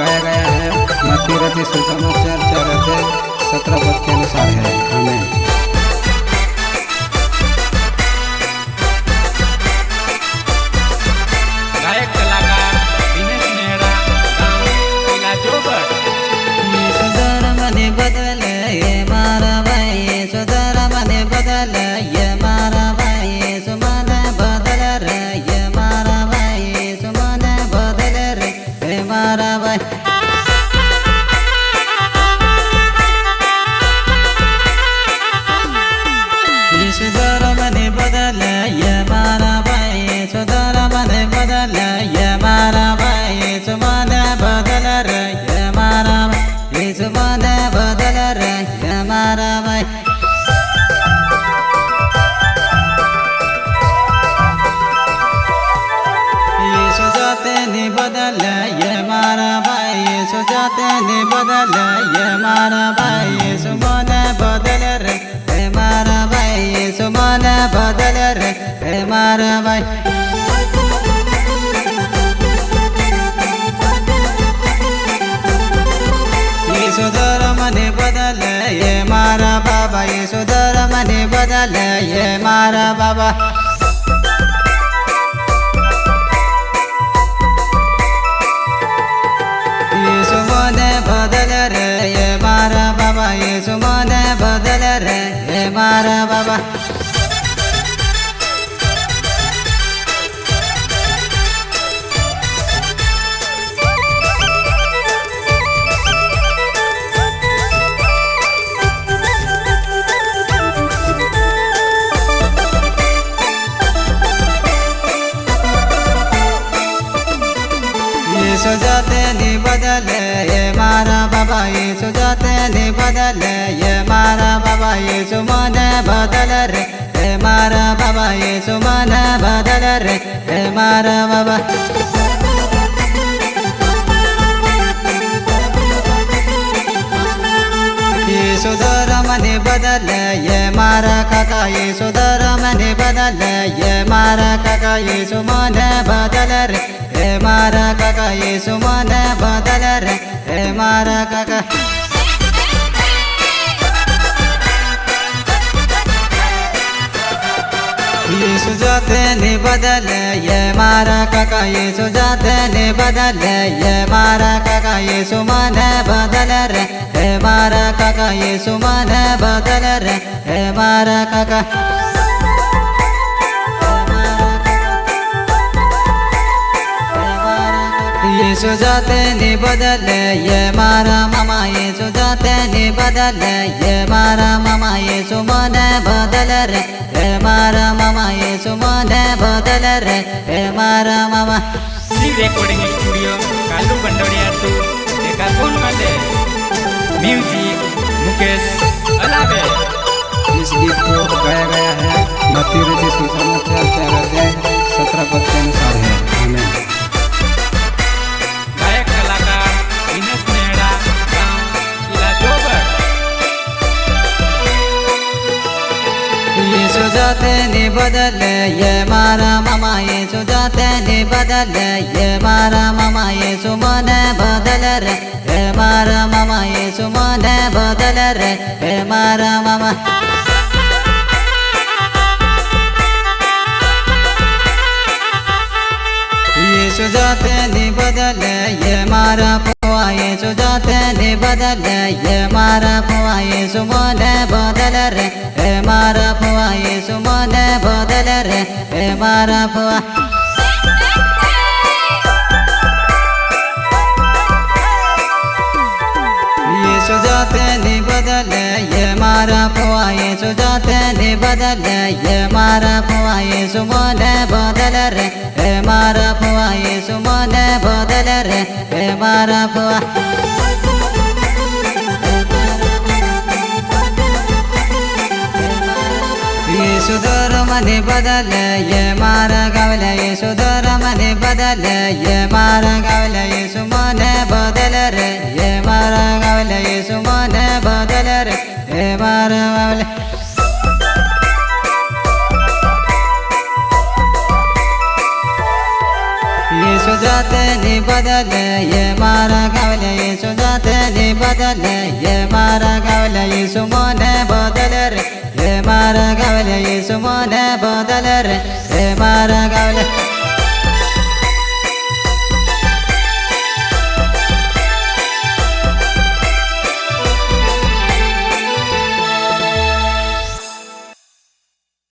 गाया गया है मत्ती रति सुसमाचार 4 अध्याय 17 पद के अनुसार है। आमीन। गायक कलाकार दिनेश मेहरा, गाँव किला जोगढ़। यीशु धर्म ने बदले ये मारा भाई, यीशु धर्म ने बदले ये मारा भाई, यीशु मन बदल रे ये मारा भाई, यीशु मन बदल रे ये मारा भाई। यीशु धर्म ने बदले ये मारा भाई, यीशु धर्म ने बदले ये मारा भाई, यीशु मन बदल रे ये मारा भाई, यीशु मन बदल रे ये मारा भाई। यीशु जाते ने बदले ये मारा भाई, यीशु जाते ने बदले ये मारा भाई, यीशु मन बदल रे ये मारा भाई, यीशु मन बदल रे ये मारा भाई। यीशु धर्म ने बदले ये मारा बाबा, यीशु धर्म ने बदले ये मारा बाबा। यीशु मन बदल रे ये मारा बाबा, यीशु मन बदल रे ये मारा बाबा। यीशु जाते ने बदले ये मारा बाबा, यीशु जाते ने बदले ये मारा बाबा, यीशु मन बदल रे ये मारा बाबा, यीशु मन बदल रे ये मारा बाबा। यीशु धर्म ने बदले ये मारा काका, यीशु धर्म ने बदले ये मारा काका, यीशु मन बदल रे ये मारा काका, यीशु मन बदल रे ये मारा काका। यीशु जाते ने बदले ये मारा काका, यीशु जाते ने बदले ये मारा काका, यीशु मन बदल रे ये मारा काका, यीशु मन बदल रे ये मारा काका। यीशु जाते ने बदले ये मारा मामा, यीशु जाते ने बदले ये मारा मामा, यीशु मन बदल रे ये मारा मामा, यीशु मन बदल रे ये मारा मामा। श्री रेकॉर्डिंग स्टूडियो कालू बंडोड़िया 2 एका फोन मध्ये म्यूजिक मुकेश अलावे। इस गीत को गाया गया है मत्ती रति सुसमाचार 4 अध्याय 17 पद के अनुसार है। आमीन। गायक कलाकार दिनेश मेहरा, गाँव किला जोगढ़। यीशु जाते ने बदले ये मारा मामा, यीशु जाते ने बदले ये मारा मामा, यीशु मन बदल रे ये मारा मामा, यीशु मन बदल रे ये मारा मामा। यीशु जाते ने बदले ये मारा पुआ, यीशु जाते ने बदले ये मारा पुआ, यीशु मन बदल रे ये मारा पुआ, यीशु मन बदल रे ये मारा पुआ। यीशु जाते ने बदले ये मारा पुआ, यीशु जाते ने बदले ये मारा पुआ, यीशु मन बदल रे ये मारा पुआ, यीशु मन बदल रे ये मारा पुआ। यीशु धर्म ने बदले ये मारा गावले, यीशु धर्म ने बदले ये मारा गावले, यीशु मन बदल रे ये मारा गावले, यीशु मन बदल रे ये मारा गावले। येशू जातनी बदलले ये मारा गावले येशू जातनी बदलले ये मारा गावले येशू मने बदल रे ये मारा गावले येशू मने बदल रे ये मारा गावले